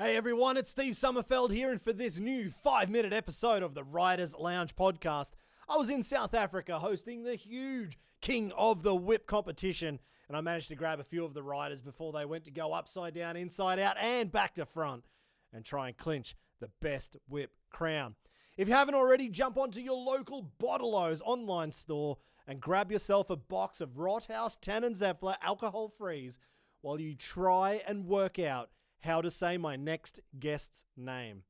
Hey everyone, it's Steve Sommerfeld here, and for this new 5-minute episode of the Riders Lounge podcast, I was in South Africa hosting the huge King of the Whip competition, and I managed to grab a few of the riders before they went to go upside down, inside out, and back to front, and try and clinch the best whip crown. If you haven't already, jump onto your local Bottleo's online store and grab yourself a box of Rothaus Tannenzäpfler alcohol-frees while you try and work out how to say my next guest's name.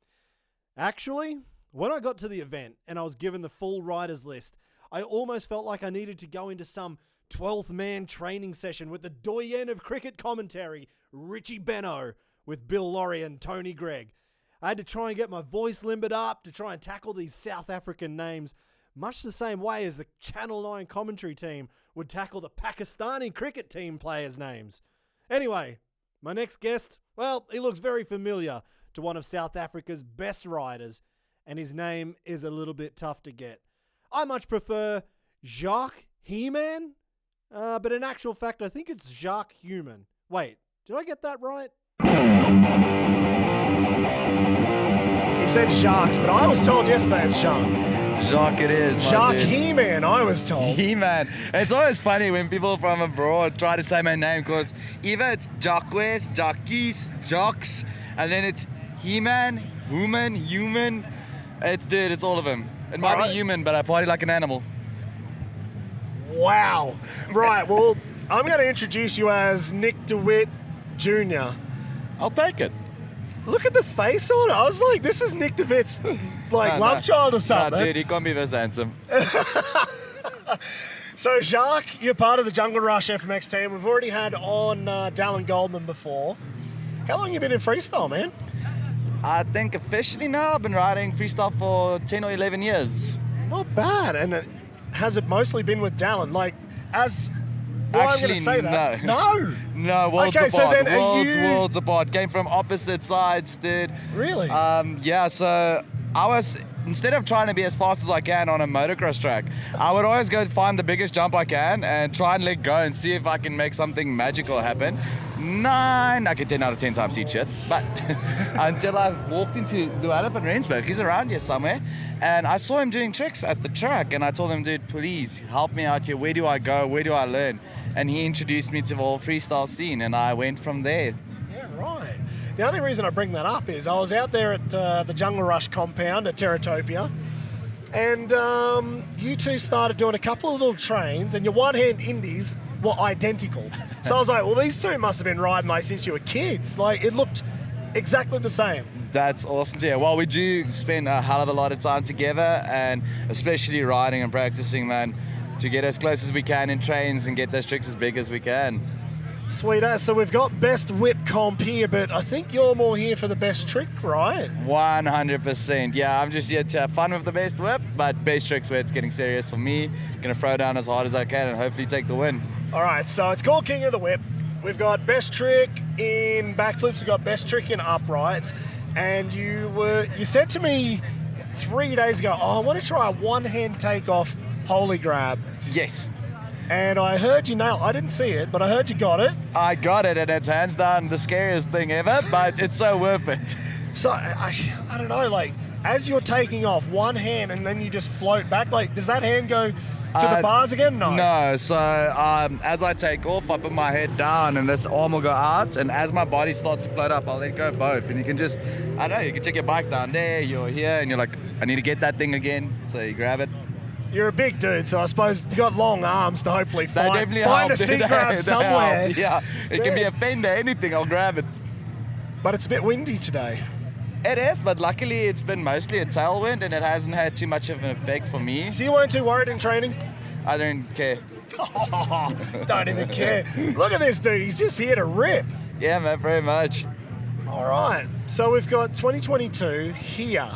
Actually, when I got to the event and I was given the full riders list, I almost felt like I needed to go into some 12th man training session with the doyen of cricket commentary, Richie Benaud, with Bill Lawry and Tony Greig. I had to try and get my voice limbered up to try and tackle these South African names, much the same way as the Channel 9 commentary team would tackle the Pakistani cricket team players' names. Anyway, my next guest, well, he looks very familiar to one of South Africa's best riders, and his name is a little bit tough to get. I much prefer Jacques Human, but in actual fact, I think it's Jacques Human. Wait, did I get that right? He said Jacques, but I was told yesterday it's Jacques. Jacques it is, my Jacques dude. He-Man, I was told. He-Man. It's always funny when people from abroad try to say my name, because either it's Jacques, Jacques, Jacques, and then it's He-Man, Human. It's all of them. It might be human, but I party like an animal. Wow. Right, well, I'm going to introduce you as Nick DeWitt Jr. I'll take it. Look at the face on it. I was like, this is Nick DeWitt's love child or something. No, dude, he can't be this handsome. So, Jacques, you're part of the Jungle Rush FMX team. We've already had on Dallin Goldman before. How long have you been in freestyle, man? I think officially now I've been riding freestyle for 10 or 11 years. Not bad. And has it mostly been with Dallin? Like, as... Well, actually, I'm going to say that. No. No, worlds okay, apart. So then Worlds apart. Came from opposite sides, dude. Really? Yeah, so I was, instead of trying to be as fast as I can on a motocross track, I would always go find the biggest jump I can and try and let go and see if I can make something magical happen. 9, I can 10 out of 10 times each shit. But until I walked into Duane van Rensburg, he's around here somewhere, and I saw him doing tricks at the track, and I told him, dude, please help me out here. Where do I go? Where do I learn? And he introduced me to the whole freestyle scene, and I went from there. Yeah, right. The only reason I bring that up is I was out there at the Jungle Rush compound at Terratopia, and you two started doing a couple of little trains, and your one-hand indies were identical. So I was like, well, these two must have been riding like since you were kids. Like, it looked exactly the same. That's awesome to hear. Well, we do spend a hell of a lot of time together, and especially riding and practicing, man, to get as close as we can in trains and get those tricks as big as we can. Sweet ass. So we've got best whip comp here, but I think you're more here for the best trick, right? 100%. Yeah, I'm just here to have fun with the best whip, but best trick's where it's getting serious for me. Gonna throw down as hard as I can and hopefully take the win. All right, so it's called King of the Whip. We've got best trick in backflips, we've got best trick in uprights, and you said to me 3 days ago, I want to try a one-hand takeoff holy grab. Yes. And I heard you nail. I didn't see it, but I heard you got it. I got it, and it's hands down the scariest thing ever, but it's so worth it. So I don't know, like as you're taking off one hand and then you just float back, like does that hand go to the bars again? No. So as I take off, I put my head down and this arm will go out, and as my body starts to float up, I'll let go both. And you can just, I don't know, you can take your bike down there, you're here, and you're like, I need to get that thing again. So you grab it. You're a big dude, so I suppose you got long arms to hopefully find help, a seat grab somewhere. Yeah, it can be a fender, anything, I'll grab it. But it's a bit windy today. It is, but luckily it's been mostly a tailwind and it hasn't had too much of an effect for me. So you weren't too worried in training? I don't care. Don't even care. Look at this dude, he's just here to rip. Yeah, man, very much. All right, so we've got 2022 here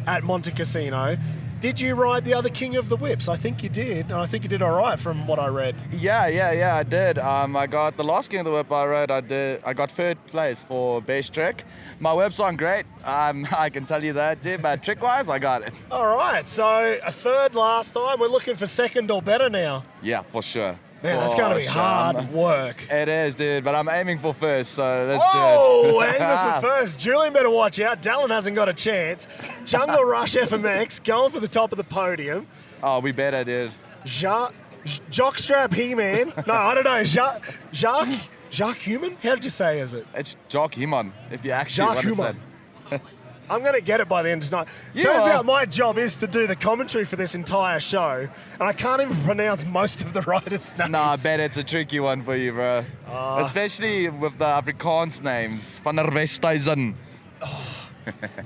at Montecasino. Did you ride the other King of the Whips? I think you did, and I think you did all right from what I read. Yeah, I did. I got the last King of the Whip I rode. I got third place for best trick. My whips aren't great. I can tell you that too, but trick-wise, I got it. All right, so a third last time. We're looking for second or better now. Yeah, for sure. Man, that's going to be hard work. It is, dude, but I'm aiming for first, so let's do Oh, it. aiming for first. Julian better watch out. Dallin hasn't got a chance. Jungle Rush FMX going for the top of the podium. Oh, we better, dude. Jockstrap He-Man. No, I don't know. Jacques Human? How did you say is it? It's Jacques Human, if you actually Jacques understand. Human. I'm going to get it by the end of tonight. You Turns are. out my job is to do the commentary for this entire show, and I can't even pronounce most of the riders' names. Nah, I bet it's a tricky one for you, bro. Especially with the Afrikaans names. Van der Westhuizen.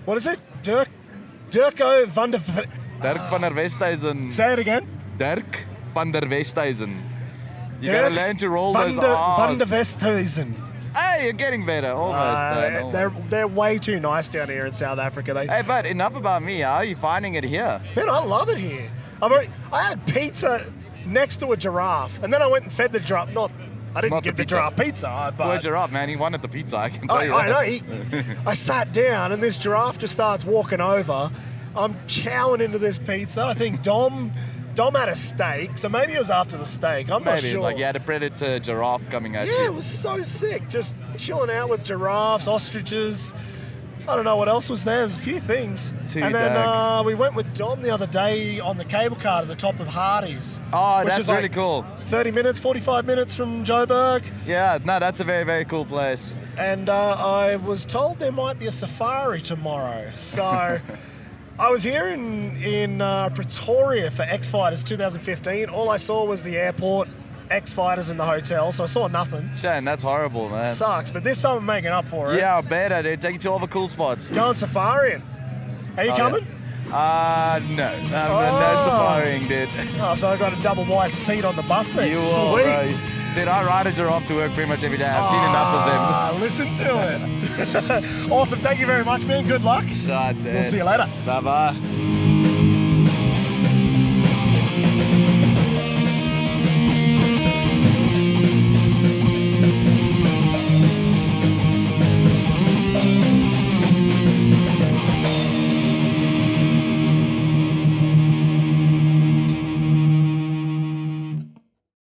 What is it? Dirco van der... Dirk van der Westhuizen. Say it again. Dirk van der Westhuizen. You gotta learn to roll those Van der R's. Westhuizen. Hey, you're getting better. Almost. They're way too nice down here in South Africa. Hey, but enough about me. How are you finding it here? Man, I love it here. I had pizza next to a giraffe, and then I went and fed the giraffe. I didn't Not give the the giraffe pizza, For a but giraffe, man, he wanted the pizza. I can tell you I that. know. I sat down, and this giraffe just starts walking over. I'm chowing into this pizza. I think Dom had a steak, so maybe it was after the steak. I'm not Maybe, sure. like you had a predator giraffe coming at Yeah, you. it was so sick. Just chilling out with giraffes, ostriches. I don't know what else was there. There's a few things. Too and then dark. we went with Dom the other day on the cable car to the top of Hardy's. Oh, which that's is like really cool. 30 minutes, 45 minutes from Joburg. Yeah, no, that's a very, very cool place. And I was told there might be a safari tomorrow. So I was here in Pretoria for X Fighters 2015. All I saw was the airport, X Fighters in the hotel, so I saw nothing. Shane, that's horrible, man. Sucks, but this time I'm making up for it. Yeah, I bet I did. Take you to all the cool spots. Going safariing. Are you coming? No. No safaring, dude. Oh, so I got a double wide seat on the bus then. You Sweet. will, bro. Dude, I ride a giraffe to work pretty much every day. I've seen enough of them. Listen to it. Awesome. Thank you very much, man. Good luck. Shut, dude. We'll see you later. Bye-bye.